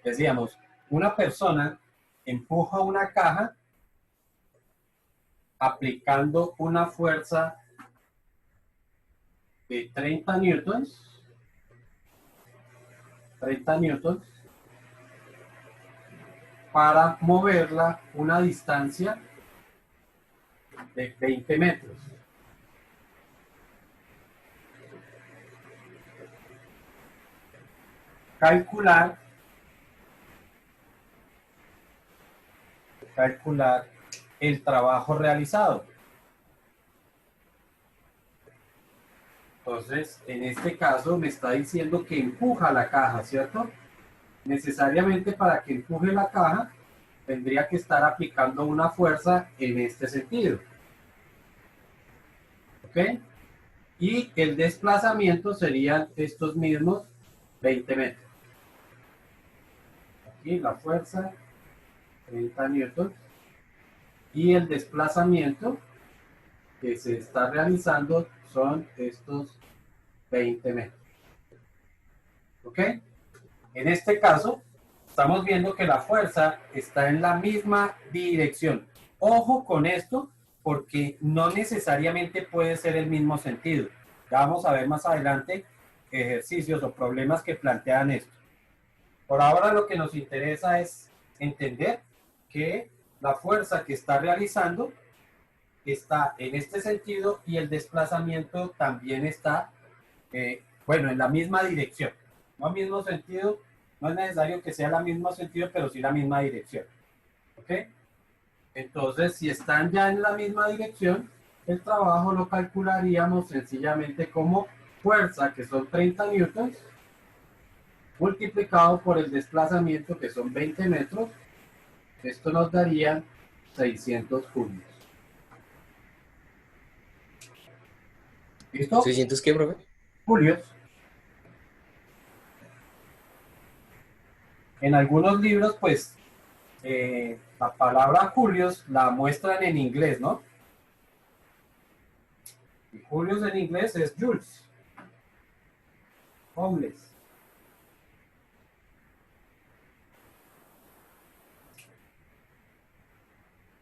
Decíamos, una persona empuja una caja aplicando una fuerza de 30 newtons, para moverla una distancia de 20 metros. Calcular el trabajo realizado. Entonces, en este caso me está diciendo que empuja la caja, ¿cierto? Necesariamente para que empuje la caja, tendría que estar aplicando una fuerza en este sentido. ¿Ok? Y el desplazamiento serían estos mismos 20 metros. Aquí la fuerza, 30 newtons. Y el desplazamiento que se está realizando son estos 20 metros. ¿Ok? En este caso, estamos viendo que la fuerza está en la misma dirección. Ojo con esto, porque no necesariamente puede ser el mismo sentido. Ya vamos a ver más adelante ejercicios o problemas que plantean esto. Por ahora lo que nos interesa es entender que la fuerza que está realizando está en este sentido y el desplazamiento también está, bueno, en la misma dirección. No al mismo sentido, no es necesario que sea el mismo sentido, pero sí la misma dirección. ¿Ok? Entonces, si están ya en la misma dirección, el trabajo lo calcularíamos sencillamente como fuerza, que son 30 newtons, multiplicado por el desplazamiento, que son 20 metros. Esto nos daría 600 julios. ¿Listo? ¿600 qué, profe? Julios. En algunos libros, pues, la palabra julios la muestran en inglés, ¿no? Y julios en inglés es joules. Joules.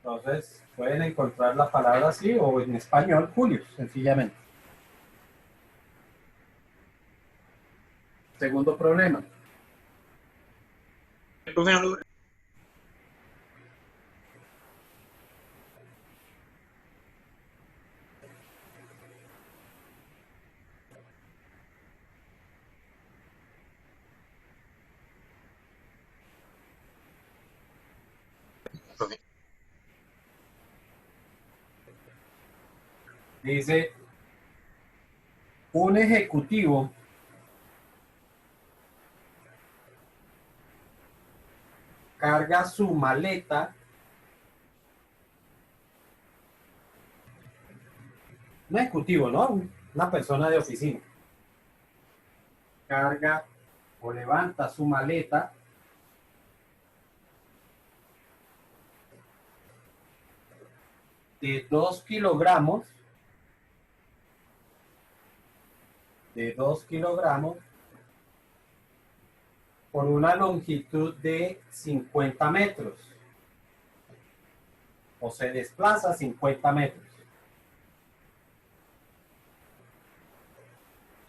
Entonces, pueden encontrar la palabra así o en español, julios, sencillamente. Segundo problema. Profe, no profe. Dice, un ejecutivo carga su maleta, un ejecutivo, ¿no? Una persona de oficina, carga o levanta su maleta de 2 kilogramos, por una longitud de 50 metros, o se desplaza 50 metros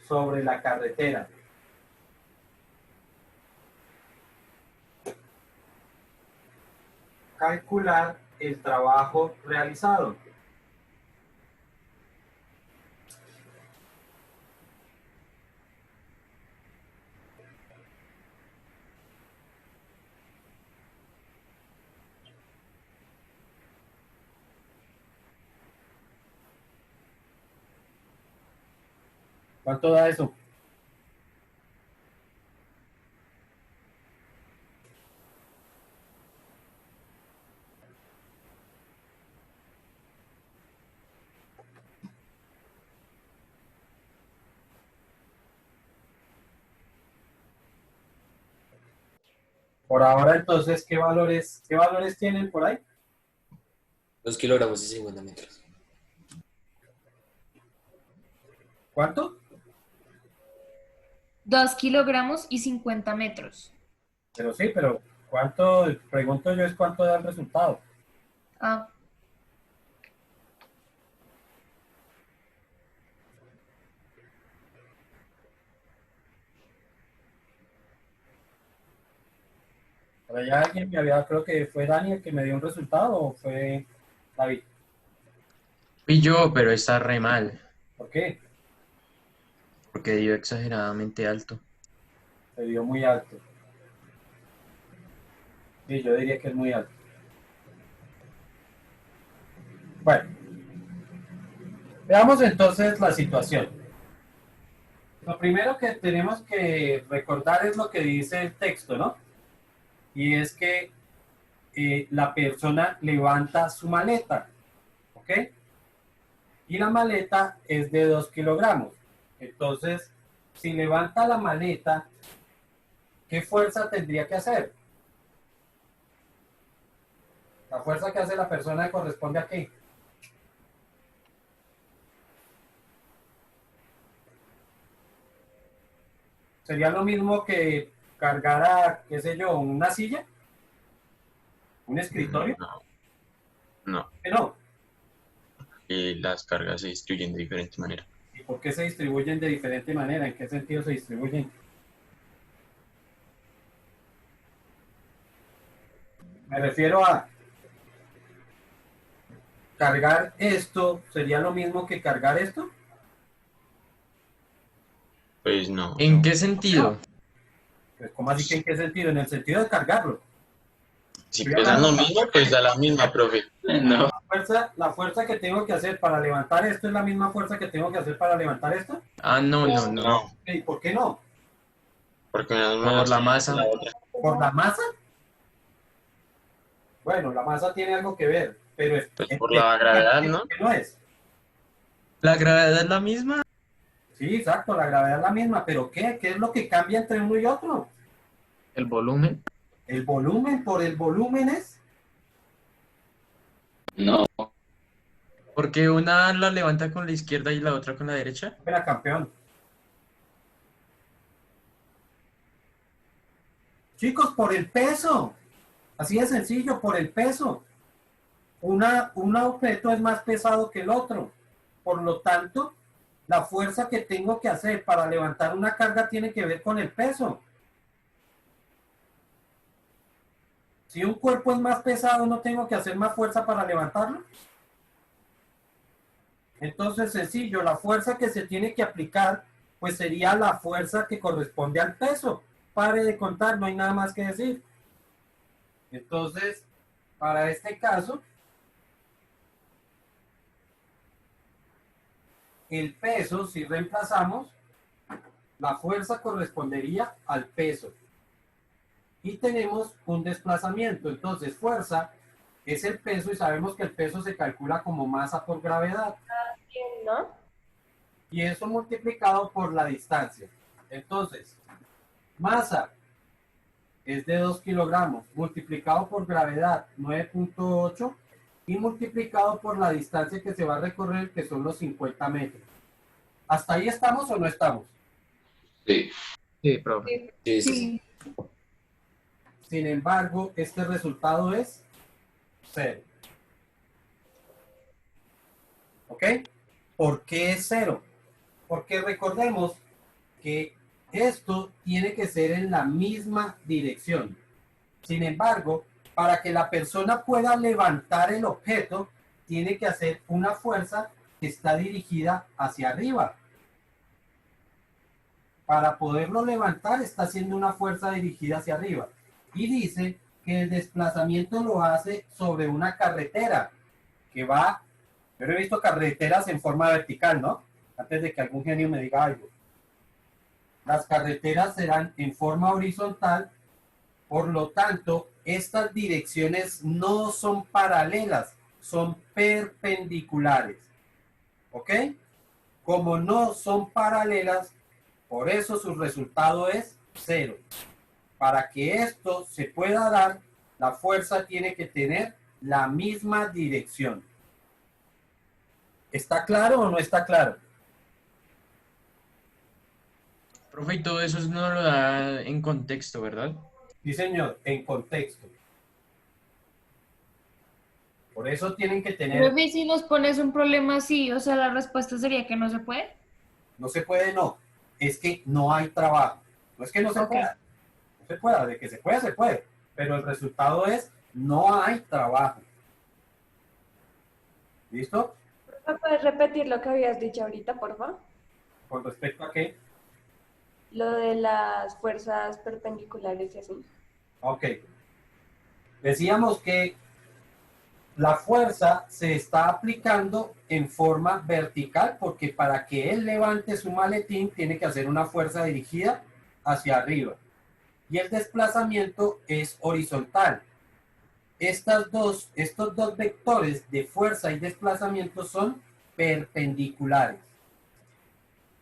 sobre la carretera. Calcular el trabajo realizado. ¿Cuánto da eso? Por ahora, entonces, qué valores tienen por ahí? 2 kilogramos y 50 metros. ¿Cuánto? 2 kilogramos y 50 metros. Pero sí, pero ¿cuánto, pregunto yo, es cuánto da el resultado? Ah, Por allá alguien me había, creo que fue Daniel que me dio un resultado o fue David. Fui yo, pero está re mal, ¿Por qué? porque dio exageradamente alto. Se dio muy alto. Sí, yo diría que es muy alto. Bueno, veamos entonces la situación. Lo primero que tenemos que recordar es lo que dice el texto, ¿no? Y es que la persona levanta su maleta, ¿ok? Y la maleta es de 2 kilogramos. Entonces, si levanta la maleta, ¿qué fuerza tendría que hacer? La fuerza que hace la persona corresponde a qué. Sería lo mismo que cargara, qué sé yo, una silla, un escritorio. No, no. No. Y las cargas se distribuyen de diferente manera. ¿Y por qué se distribuyen de diferente manera? ¿En qué sentido se distribuyen? Me refiero a cargar esto, ¿sería lo mismo que cargar esto? Pues no. ¿En qué sentido? Pues, ¿cómo así que en qué sentido? En el sentido de cargarlo. Si Estoy pesan hablando lo de la mismo, fuerza pues da la misma, profe. No. la fuerza que tengo que hacer para levantar esto es la misma fuerza que tengo que hacer para levantar esto. Ah, no, Pues no, no. no. ¿Y por qué no? Porque una es Por más la fuerte que la masa. otra. ¿Por la masa? Bueno, la masa tiene algo que ver, pero Pues por la gravedad, ¿no? ¿qué no es? ¿La gravedad es la misma? Sí, exacto, la gravedad es la misma, pero ¿qué? ¿Qué es lo que cambia entre uno y otro? ¿El volumen? ¿El volumen por el volumen es? No, Porque una la levanta con la izquierda y la otra con la derecha. Espera, campeón. Chicos, por el peso. Así de sencillo, por el peso. Un objeto es más pesado que el otro. Por lo tanto, la fuerza que tengo que hacer para levantar una carga tiene que ver con el peso. Si un cuerpo es más pesado, ¿no tengo que hacer más fuerza para levantarlo? Entonces, sencillo, la fuerza que se tiene que aplicar, pues sería la fuerza que corresponde al peso. Pare de contar, no hay nada más que decir. Entonces, para este caso, el peso, si reemplazamos, la fuerza correspondería al peso. Y tenemos un desplazamiento. Entonces, fuerza es el peso y sabemos que el peso se calcula como masa por gravedad. ¿no? Y eso multiplicado por la distancia. Entonces, masa es de 2 kilogramos, multiplicado por gravedad 9.8 y multiplicado por la distancia que se va a recorrer, que son los 50 metros. ¿Hasta ahí estamos o no estamos? sí, Sí, profe. sí, sí, sí. Sin embargo, este resultado es 0. ¿Ok? ¿Por qué es 0? Porque recordemos que esto tiene que ser en la misma dirección. Sin embargo, para que la persona pueda levantar el objeto, tiene que hacer una fuerza que está dirigida hacia arriba. Para poderlo levantar, está haciendo una fuerza dirigida hacia arriba. Y dice que el desplazamiento lo hace sobre una carretera que va. Yo he visto carreteras en forma vertical, ¿no? Antes de que algún genio me diga algo. Las carreteras serán en forma horizontal. Por lo tanto, estas direcciones no son paralelas, son perpendiculares. ¿Ok? Como no son paralelas, por eso su resultado es 0. Para que esto se pueda dar, la fuerza tiene que tener la misma dirección. ¿Está claro o no está claro? Profe, y todo eso no lo da en contexto, ¿verdad? Sí, señor, en contexto. Por eso tienen que tener, Profe, si nos pones un problema así, o sea, la respuesta sería que no se puede. no se puede, no, es que no hay trabajo. No es que no se Ok. pueda, no se pueda, de que se puede, pero el resultado es no hay trabajo. ¿Listo? ¿Me puedes repetir lo que habías dicho ahorita, por favor? Con respecto a qué, Lo de las fuerzas perpendiculares y así. ok, decíamos que la fuerza se está aplicando en forma vertical porque para que él levante su maletín tiene que hacer una fuerza dirigida hacia arriba. Y el desplazamiento es horizontal. Estos dos vectores de fuerza y desplazamiento son perpendiculares.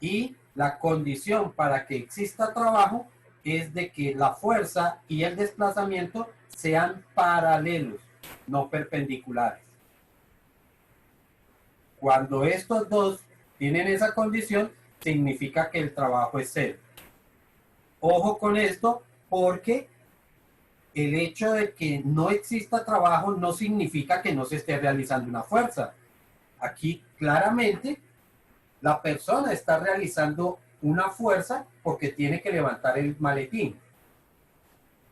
Y la condición para que exista trabajo es de que la fuerza y el desplazamiento sean paralelos, no perpendiculares. Cuando estos dos tienen esa condición, significa que el trabajo es cero. Ojo con esto, porque el hecho de que no exista trabajo no significa que no se esté realizando una fuerza. Aquí claramente la persona está realizando una fuerza porque tiene que levantar el maletín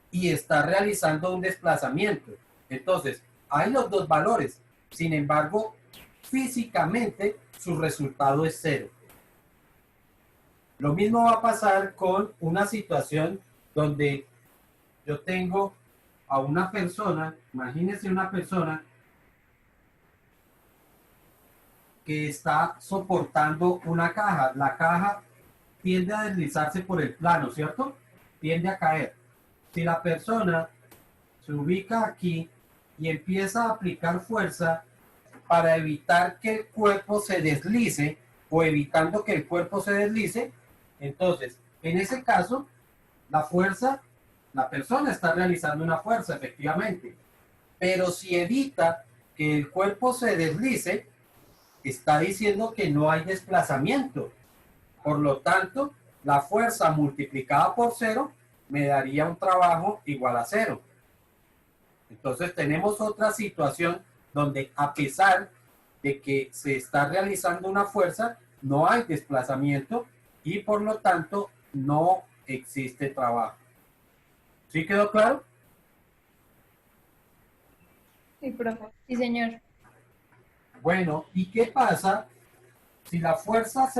y está realizando un desplazamiento. Entonces, hay los dos valores. Sin embargo, físicamente su resultado es cero. Lo mismo va a pasar con una situación donde yo tengo a una persona, imagínense una persona que está soportando una caja. La caja tiende a deslizarse por el plano, ¿cierto? Tiende a caer. Si la persona se ubica aquí y empieza a aplicar fuerza para evitar que el cuerpo se deslice o evitando que el cuerpo se deslice, entonces, en ese caso, la fuerza, la persona está realizando una fuerza, efectivamente. Pero si evita que el cuerpo se deslice, está diciendo que no hay desplazamiento. Por lo tanto, la fuerza multiplicada por cero me daría un trabajo igual a cero. Entonces tenemos otra situación donde a pesar de que se está realizando una fuerza, no hay desplazamiento y por lo tanto no existe trabajo. ¿Sí quedó claro? Sí, profe. Sí, señor. Bueno, ¿y qué pasa si la fuerza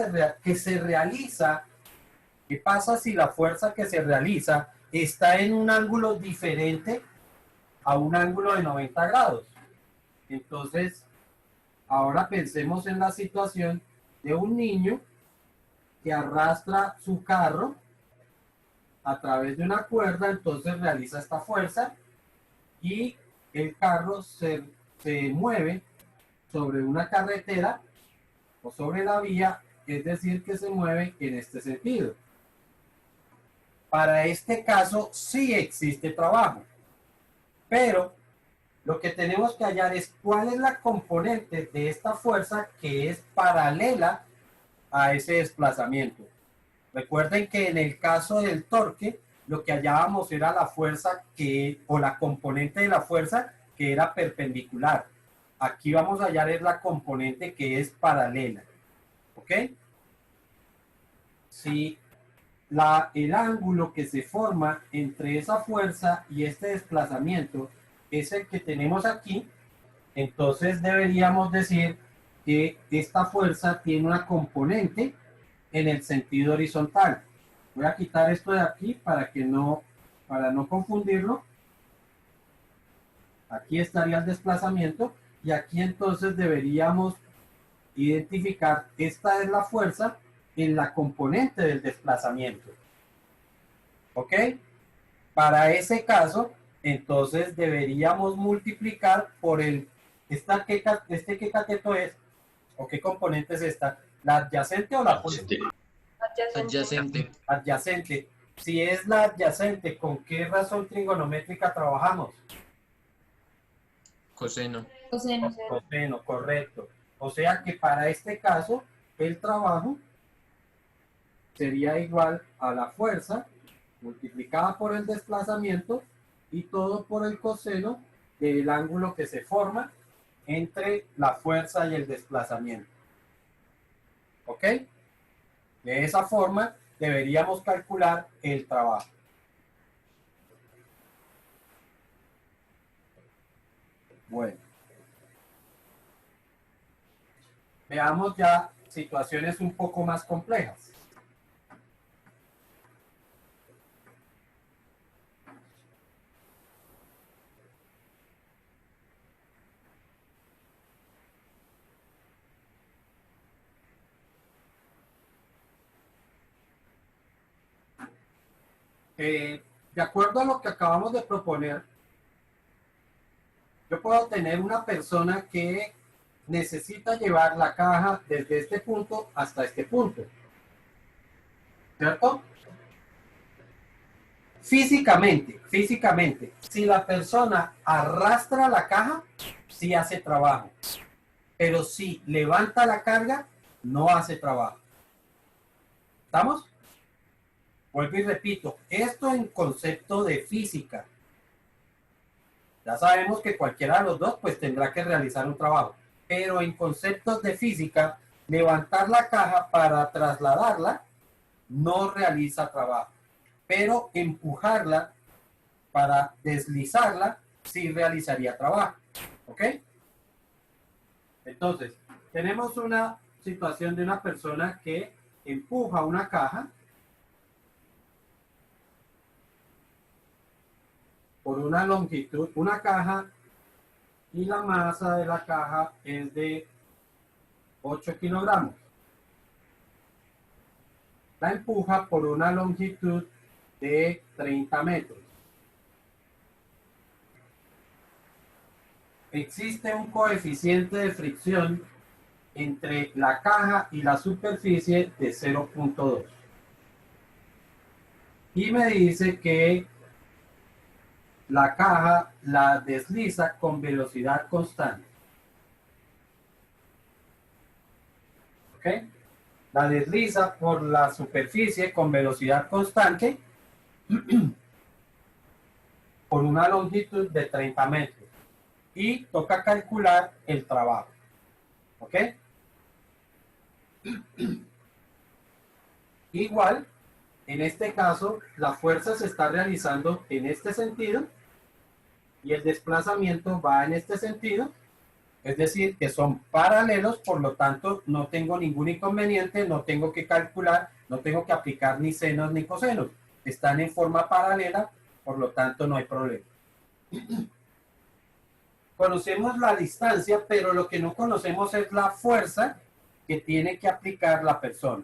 que se realiza, qué pasa si la fuerza que se realiza está en un ángulo diferente a un ángulo de 90 grados? Entonces, ahora pensemos en la situación de un niño que arrastra su carro a través de una cuerda, entonces realiza esta fuerza y el carro se mueve sobre una carretera o sobre la vía, es decir, que se mueve en este sentido. Para este caso sí existe trabajo, pero lo que tenemos que hallar es cuál es la componente de esta fuerza que es paralela a ese desplazamiento. Recuerden que en el caso del torque, lo que hallábamos era la fuerza o la componente de la fuerza que era perpendicular. Aquí vamos a hallar es la componente que es paralela. ¿Ok? Si el ángulo que se forma entre esa fuerza y este desplazamiento es el que tenemos aquí, entonces deberíamos decir que esta fuerza tiene una componente en el sentido horizontal. Voy a quitar esto de aquí para no confundirlo. Aquí estaría el desplazamiento y aquí entonces deberíamos identificar, esta es la fuerza en la componente del desplazamiento. ¿Ok? Para ese caso, entonces deberíamos multiplicar por ¿qué cateto es? ¿O qué componente es esta? ¿La adyacente o la Adyacente. adyacente? Si es la adyacente, ¿con qué razón trigonométrica trabajamos? Coseno. Coseno. Coseno, correcto. O sea que para este caso, el trabajo sería igual a la fuerza multiplicada por el desplazamiento y todo por el coseno del ángulo que se forma entre la fuerza y el desplazamiento. ¿Ok? De esa forma deberíamos calcular el trabajo. Bueno. Veamos ya situaciones un poco más complejas. De acuerdo a lo que acabamos de proponer, yo puedo tener una persona que necesita llevar la caja desde este punto hasta este punto, ¿cierto? Físicamente, si la persona arrastra la caja, sí hace trabajo, pero si levanta la carga, no hace trabajo. ¿Estamos? Vuelvo y repito, esto en concepto de física. Ya sabemos que cualquiera de los dos pues tendrá que realizar un trabajo, pero en conceptos de física, levantar la caja para trasladarla no realiza trabajo, pero empujarla para deslizarla sí realizaría trabajo. ¿Ok? Entonces, tenemos una situación de una persona que empuja una caja por una longitud, una caja, y la masa de la caja es de 8 kilogramos. La empuja por una longitud de 30 metros. Existe un coeficiente de fricción entre la caja y la superficie de 0.2. Y me dice que la caja la desliza con velocidad constante. ¿Ok? La desliza por la superficie con velocidad constante por una longitud de 30 metros. Y toca calcular el trabajo. ¿Ok? Igual, en este caso, la fuerza se está realizando en este sentido y el desplazamiento va en este sentido, es decir, que son paralelos, por lo tanto no tengo ningún inconveniente, no tengo que calcular, no tengo que aplicar ni senos ni cosenos, están en forma paralela, por lo tanto no hay problema. Conocemos la distancia, pero lo que no conocemos es la fuerza que tiene que aplicar la persona.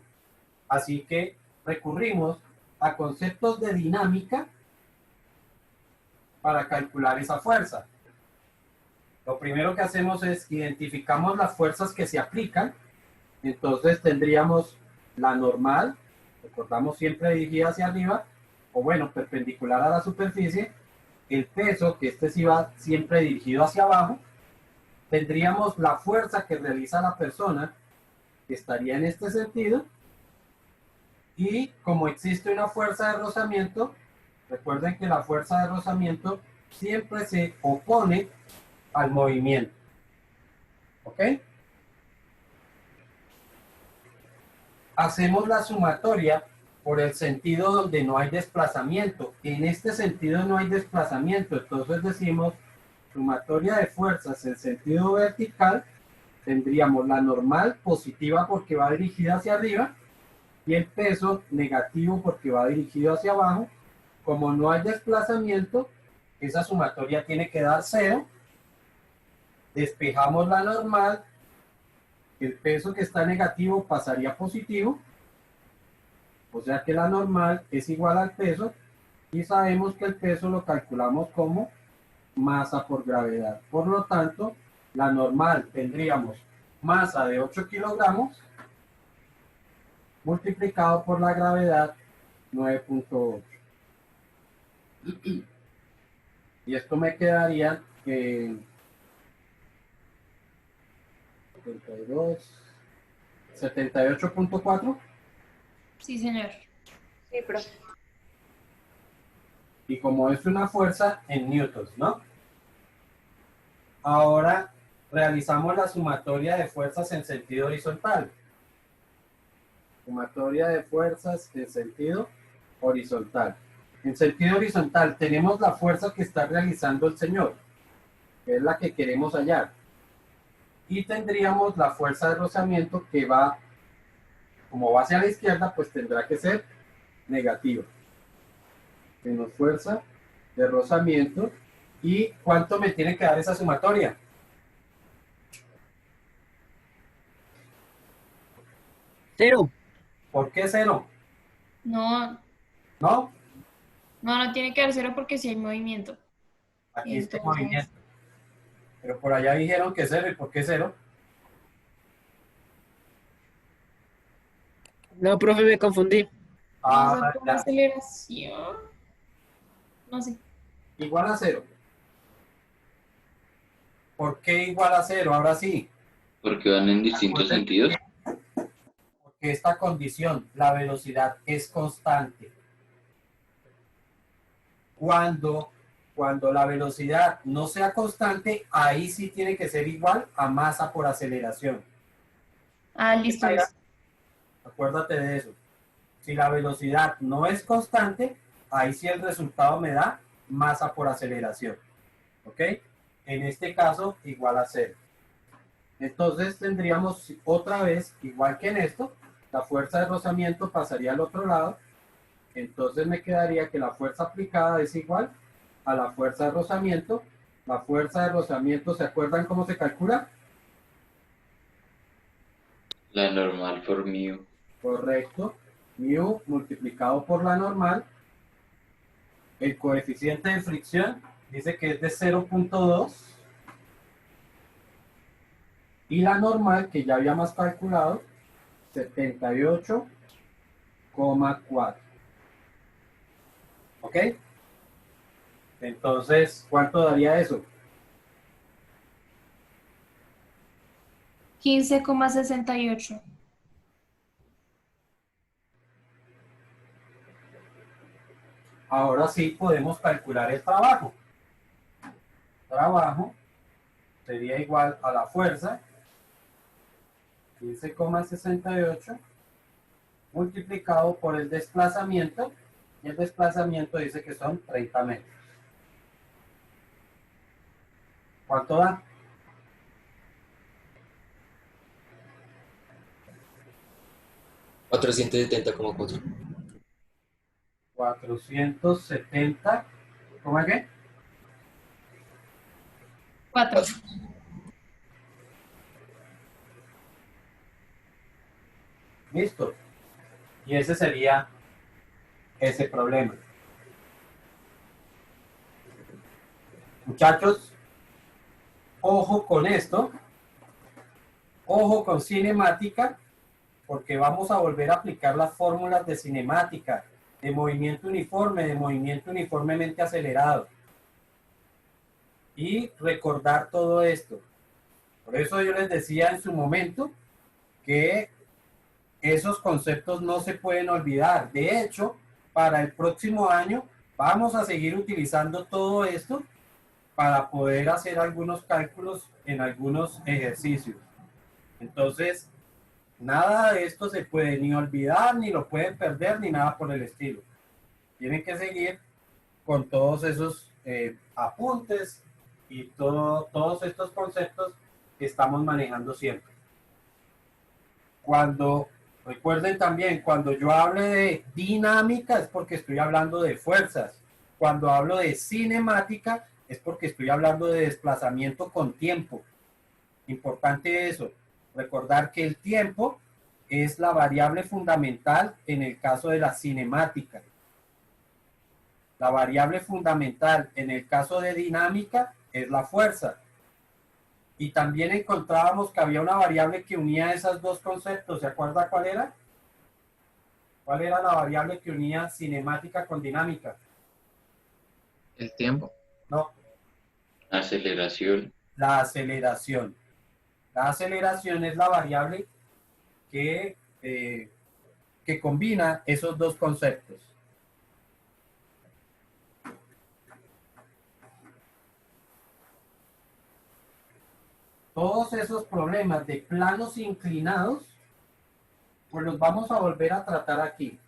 Así que recurrimos a conceptos de dinámica para calcular esa fuerza. Lo primero que hacemos es identificamos las fuerzas que se aplican. Entonces tendríamos la normal, recordamos siempre dirigida hacia arriba, o bueno, perpendicular a la superficie. El peso, que este sí va siempre dirigido hacia abajo. Tendríamos la fuerza que realiza la persona, que estaría en este sentido. Y como existe una fuerza de rozamiento, recuerden que la fuerza de rozamiento siempre se opone al movimiento. ¿Ok? Hacemos la sumatoria por el sentido donde no hay desplazamiento. En este sentido no hay desplazamiento, entonces decimos sumatoria de fuerzas en sentido vertical. Tendríamos la normal positiva porque va dirigida hacia arriba y el peso negativo porque va dirigido hacia abajo. Como no hay desplazamiento, esa sumatoria tiene que dar 0. Despejamos la normal, el peso que está negativo pasaría a positivo, o sea que la normal es igual al peso, y sabemos que el peso lo calculamos como masa por gravedad. Por lo tanto, la normal tendríamos masa de 8 kilogramos multiplicado por la gravedad 9.8. Y esto me quedaría 78.4. Sí, señor. Sí, profe. Y como es una fuerza en newtons, ¿no? Ahora realizamos la sumatoria de fuerzas en sentido horizontal. Sumatoria de fuerzas en sentido horizontal. En sentido horizontal tenemos la fuerza que está realizando el señor, que es la que queremos hallar. Y tendríamos la fuerza de rozamiento que va, como va hacia la izquierda, pues tendrá que ser negativa. Menos fuerza de rozamiento. ¿Y cuánto me tiene que dar esa sumatoria? Cero. ¿Por qué cero? No, ¿No? no tiene que dar cero porque si hay movimiento. Aquí está Entonces, movimiento. Pero por allá dijeron que cero. ¿Y por qué cero? No, profe, me confundí. vamos a Ah, por ya. aceleración. No sé. Igual a cero. ¿Por qué igual a cero? Ahora sí. Porque van en distintos Acuérdense sentidos. Porque esta condición, la velocidad es constante. Cuando la velocidad no sea constante, ahí sí tiene que ser igual a masa por aceleración. Ah, listo. Ahí, acuérdate de eso. Si la velocidad no es constante, ahí sí el resultado me da masa por aceleración. ¿Ok? En este caso, igual a cero. Entonces tendríamos otra vez, igual que en esto, la fuerza de rozamiento pasaría al otro lado. Entonces me quedaría que la fuerza aplicada es igual a la fuerza de rozamiento. La fuerza de rozamiento, ¿se acuerdan cómo se calcula? La normal por mu. Correcto. Mu multiplicado por la normal. El coeficiente de fricción dice que es de 0.2. Y la normal, que ya habíamos calculado, 78,4. ¿Ok? Entonces, ¿cuánto daría eso? 15,68. Ahora sí podemos calcular el trabajo. Trabajo sería igual a la fuerza, 15,68, multiplicado por el desplazamiento, y el desplazamiento dice que son 30 metros. ¿Cuánto da? 470,4. 470, ¿cómo es que? 4. Listo. Y ese sería ese problema. Muchachos, ojo con esto. Ojo con cinemática, porque vamos a volver a aplicar las fórmulas de cinemática, de movimiento uniformemente acelerado. Y recordar todo esto. Por eso yo les decía en su momento que esos conceptos no se pueden olvidar. De hecho, para el próximo año vamos a seguir utilizando todo esto para poder hacer algunos cálculos en algunos ejercicios. Entonces, nada de esto se puede ni olvidar, ni lo pueden perder, ni nada por el estilo. Tienen que seguir con todos esos apuntes y todos estos conceptos que estamos manejando siempre. Recuerden también, cuando yo hable de dinámica es porque estoy hablando de fuerzas. Cuando hablo de cinemática es porque estoy hablando de desplazamiento con tiempo. Importante eso, recordar que el tiempo es la variable fundamental en el caso de la cinemática. La variable fundamental en el caso de dinámica es la fuerza. Y también encontrábamos que había una variable que unía esos dos conceptos. ¿Se acuerda cuál era? ¿Cuál era la variable que unía cinemática con dinámica? El tiempo. No, Aceleración. la aceleración. La aceleración es la variable que combina esos dos conceptos. todos esos problemas de planos inclinados, pues los vamos a volver a tratar aquí.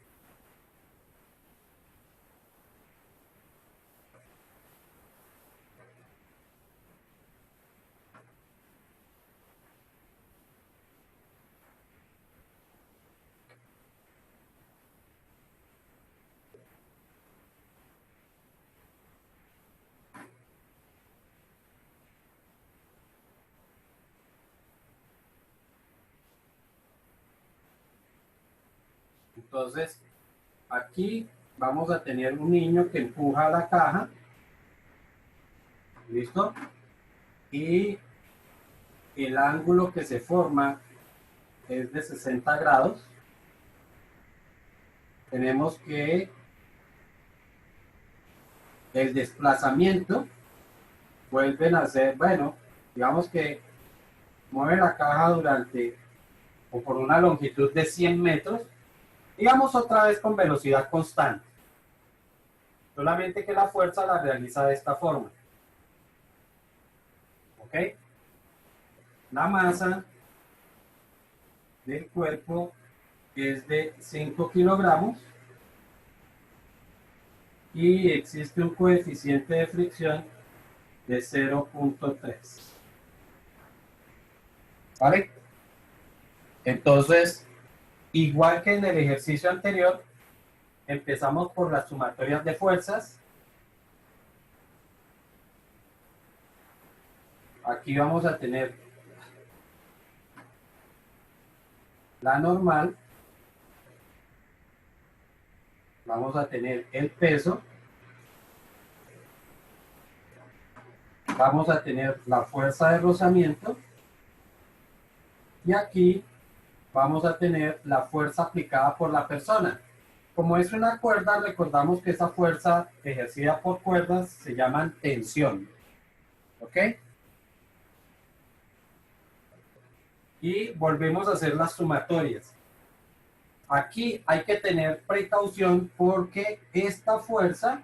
Entonces, aquí vamos a tener un niño que empuja la caja. ¿Listo? Y el ángulo que se forma es de 60 grados. Tenemos que el desplazamiento vuelven a ser, bueno, digamos que mueve la caja durante o por una longitud de 100 metros, digamos otra vez con velocidad constante. Solamente que la fuerza la realiza de esta forma. ¿Ok? La masa del cuerpo es de 5 kilogramos y existe un coeficiente de fricción de 0.3. ¿Vale? Entonces, igual que en el ejercicio anterior, empezamos por las sumatorias de fuerzas. Aquí vamos a tener la normal. Vamos a tener el peso. Vamos a tener la fuerza de rozamiento. Y aquí vamos a tener la fuerza aplicada por la persona. Como es una cuerda, recordamos que esa fuerza ejercida por cuerdas se llama tensión. ¿Ok? Y volvemos a hacer las sumatorias. Aquí hay que tener precaución porque esta fuerza,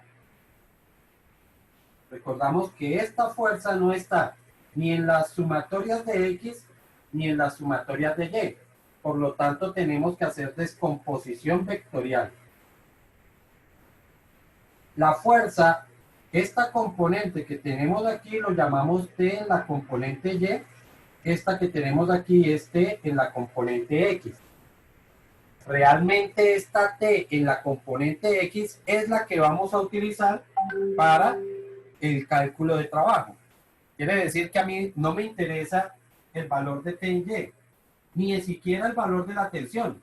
recordamos que esta fuerza no está ni en las sumatorias de X ni en las sumatorias de Y. Por lo tanto, tenemos que hacer descomposición vectorial. La fuerza, esta componente que tenemos aquí lo llamamos T en la componente Y. Esta que tenemos aquí es T en la componente X. Realmente esta T en la componente X es la que vamos a utilizar para el cálculo de trabajo. Quiere decir que a mí no me interesa el valor de T en Y, ni siquiera el valor de la tensión.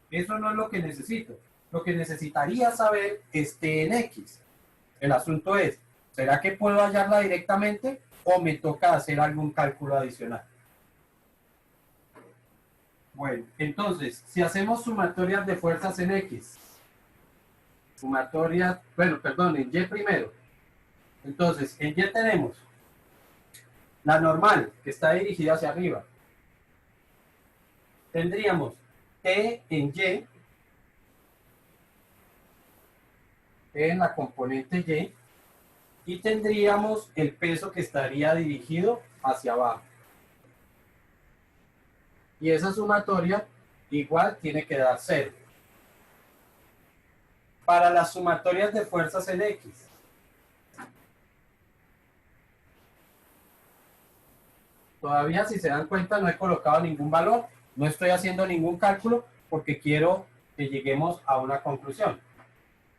Eso no es lo que necesito. Lo que necesitaría saber es T en X. El asunto es, ¿será que puedo hallarla directamente o me toca hacer algún cálculo adicional? Bueno, entonces, si hacemos sumatorias de fuerzas en X, sumatorias, bueno, perdón, en Y primero. Entonces, en Y tenemos la normal, que está dirigida hacia arriba. Tendríamos T en Y, T en la componente Y, y tendríamos el peso que estaría dirigido hacia abajo. Y esa sumatoria igual tiene que dar 0. Para las sumatorias de fuerzas en X, todavía si se dan cuenta no he colocado ningún valor, no estoy haciendo ningún cálculo porque quiero que lleguemos a una conclusión.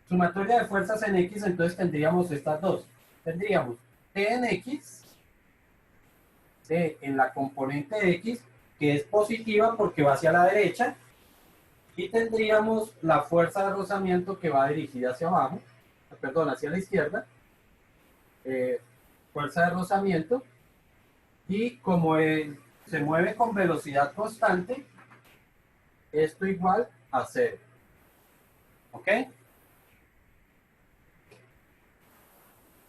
Sumatoria de fuerzas en X, entonces tendríamos estas dos. Tendríamos T en X, T en la componente X, que es positiva porque va hacia la derecha, y tendríamos la fuerza de rozamiento que va dirigida hacia abajo, perdón, hacia la izquierda, fuerza de rozamiento, y como se mueve con velocidad constante, esto igual a 0. ¿Ok?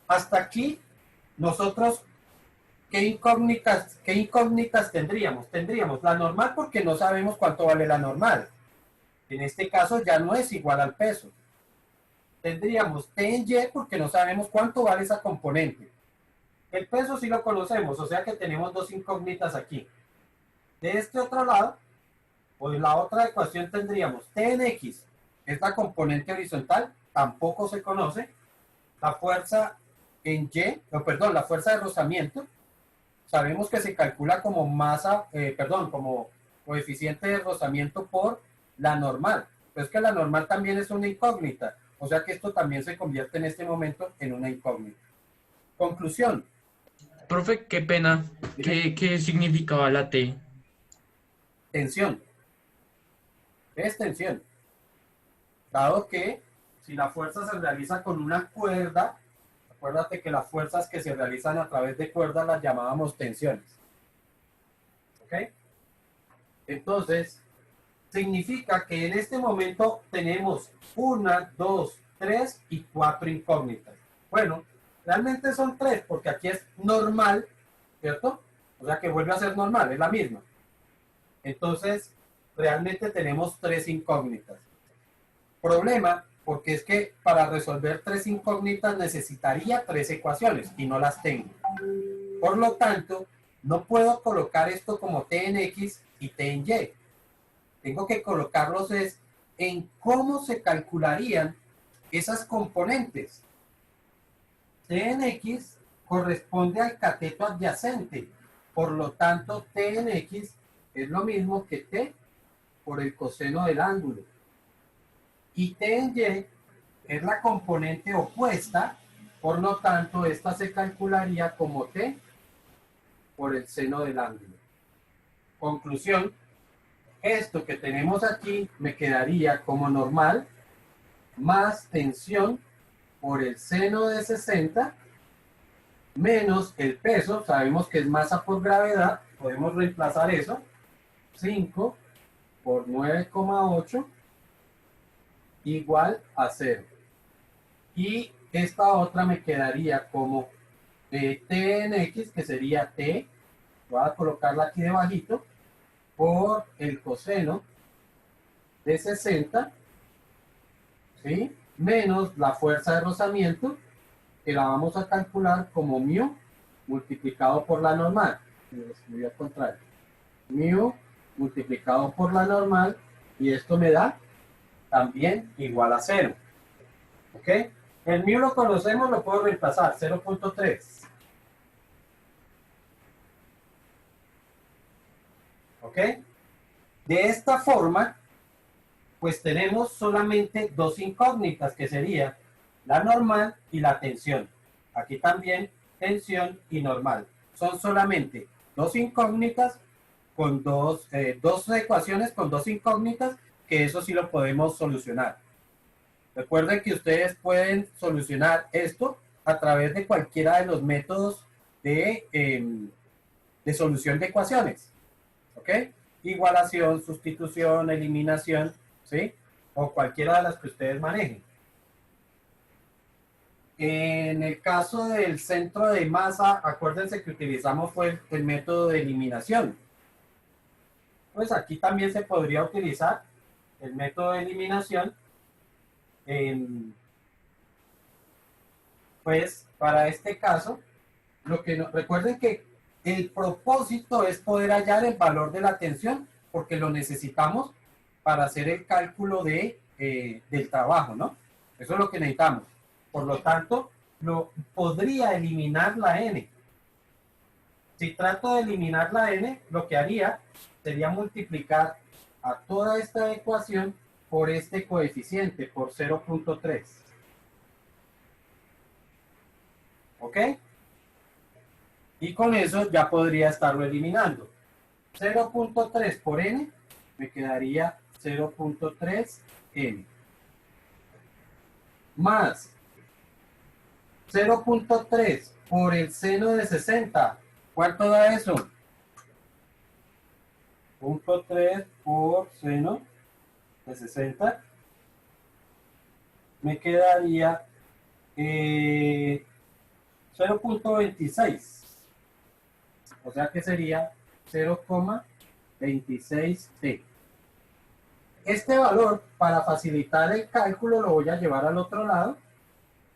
Hasta aquí, nosotros, ¿qué incógnitas tendríamos? Tendríamos la normal porque no sabemos cuánto vale la normal. En este caso ya no es igual al peso. Tendríamos T en Y porque no sabemos cuánto vale esa componente. El peso sí lo conocemos, o sea que tenemos dos incógnitas aquí. De este otro lado, pues la otra ecuación tendríamos T en X, es la componente horizontal, tampoco se conoce. La fuerza en Y, la fuerza de rozamiento, sabemos que se calcula como masa, como coeficiente de rozamiento por la normal. Pero es que la normal también es una incógnita, o sea que esto también se convierte en este momento en una incógnita. Conclusión. Profe, qué pena. ¿Qué significaba la T? Tensión. Es tensión. Dado que si la fuerza se realiza con una cuerda, acuérdate que las fuerzas que se realizan a través de cuerdas las llamábamos tensiones. ¿Ok? Entonces, significa que en este momento tenemos 1, 2, 3 y 4 incógnitas. Bueno, realmente son 3 porque aquí es normal, ¿cierto? O sea que vuelve a ser normal, es la misma. Entonces, realmente tenemos 3 incógnitas. Problema, porque es que para resolver 3 incógnitas necesitaría 3 ecuaciones y no las tengo. Por lo tanto, no puedo colocar esto como T en X y T en Y. Tengo que colocarlos en cómo se calcularían esas componentes. T en X corresponde al cateto adyacente. Por lo tanto, T en X es lo mismo que T por el coseno del ángulo. Y T en Y es la componente opuesta, por lo tanto, esta se calcularía como T por el seno del ángulo. Conclusión, esto que tenemos aquí me quedaría como normal más tensión por el seno de 60 menos el peso, sabemos que es masa por gravedad, podemos reemplazar eso, 5 por 9,8 igual a 0. Y esta otra me quedaría como T en X, que sería T, voy a colocarla aquí debajito, por el coseno de 60, ¿sí? Menos la fuerza de rozamiento, que la vamos a calcular como mu multiplicado por la normal. Lo escribí al contrario. Mu multiplicado por la normal, y esto me da también igual a 0. ¿Ok? El mu lo conocemos, lo puedo reemplazar, 0.3. ¿Ok? De esta forma, pues tenemos solamente dos incógnitas, que sería la normal y la tensión. Aquí también tensión y normal. Son solamente dos incógnitas con dos ecuaciones con dos incógnitas, que eso sí lo podemos solucionar. Recuerden que ustedes pueden solucionar esto a través de cualquiera de los métodos de solución de ecuaciones. ¿Ok? Igualación, sustitución, eliminación, ¿sí? O cualquiera de las que ustedes manejen. En el caso del centro de masa, acuérdense que utilizamos fue el método de eliminación. Pues aquí también se podría utilizar el método de eliminación. Pues para este caso, recuerden que el propósito es poder hallar el valor de la tensión, porque lo necesitamos para hacer el cálculo del trabajo, ¿no? Eso es lo que necesitamos. Por lo tanto, podría eliminar la n. Si trato de eliminar la n, lo que haría sería multiplicar a toda esta ecuación por este coeficiente, por 0.3. ¿Ok? Y con eso ya podría estarlo eliminando. 0.3 por n me quedaría 0.3 n. Más 0.3 por el seno de 60. ¿Cuánto da eso? 0.3 por seno de 60. Me quedaría 0.26. O sea que sería 0,26 t. Este valor, para facilitar el cálculo, lo voy a llevar al otro lado.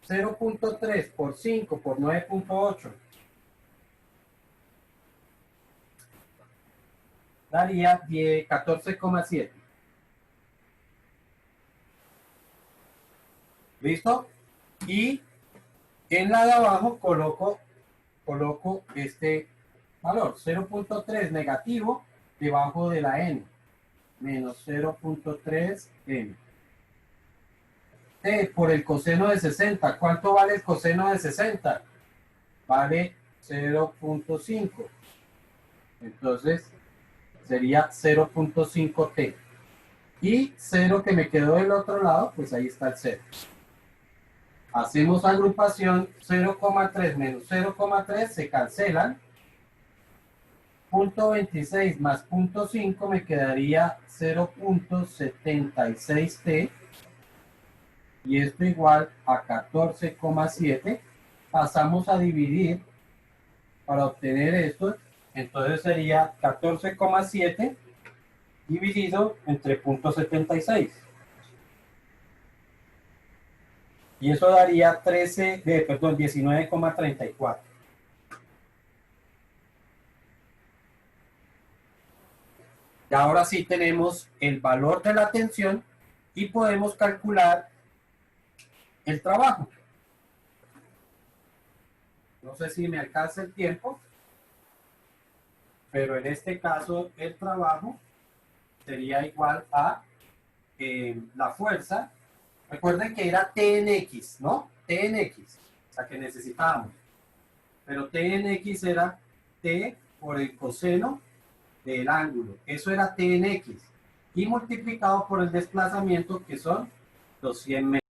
0.3 por 5 por 9.8 daría 14,7. ¿Listo? Y en la de abajo coloco este valor, 0.3 negativo, debajo de la n, menos 0.3 n. T por el coseno de 60. ¿Cuánto vale el coseno de 60? Vale 0.5. Entonces, sería 0.5t. Y 0 que me quedó del otro lado, pues ahí está el 0. Hacemos agrupación, 0,3 menos 0,3 se cancelan. 0.26 más 0.5 me quedaría 0.76t. Y esto igual a 14,7. Pasamos a dividir para obtener esto. Entonces sería 14,7 dividido entre 0.76. Y eso daría 19,34. Y ahora sí tenemos el valor de la tensión y podemos calcular el trabajo. No sé si me alcanza el tiempo, pero en este caso el trabajo sería igual a la fuerza. Recuerden que era T en X, ¿no? T en X, la que necesitábamos. Pero T en X era T por el coseno del ángulo. Eso era T en X. Y multiplicado por el desplazamiento, que son los 100 metros.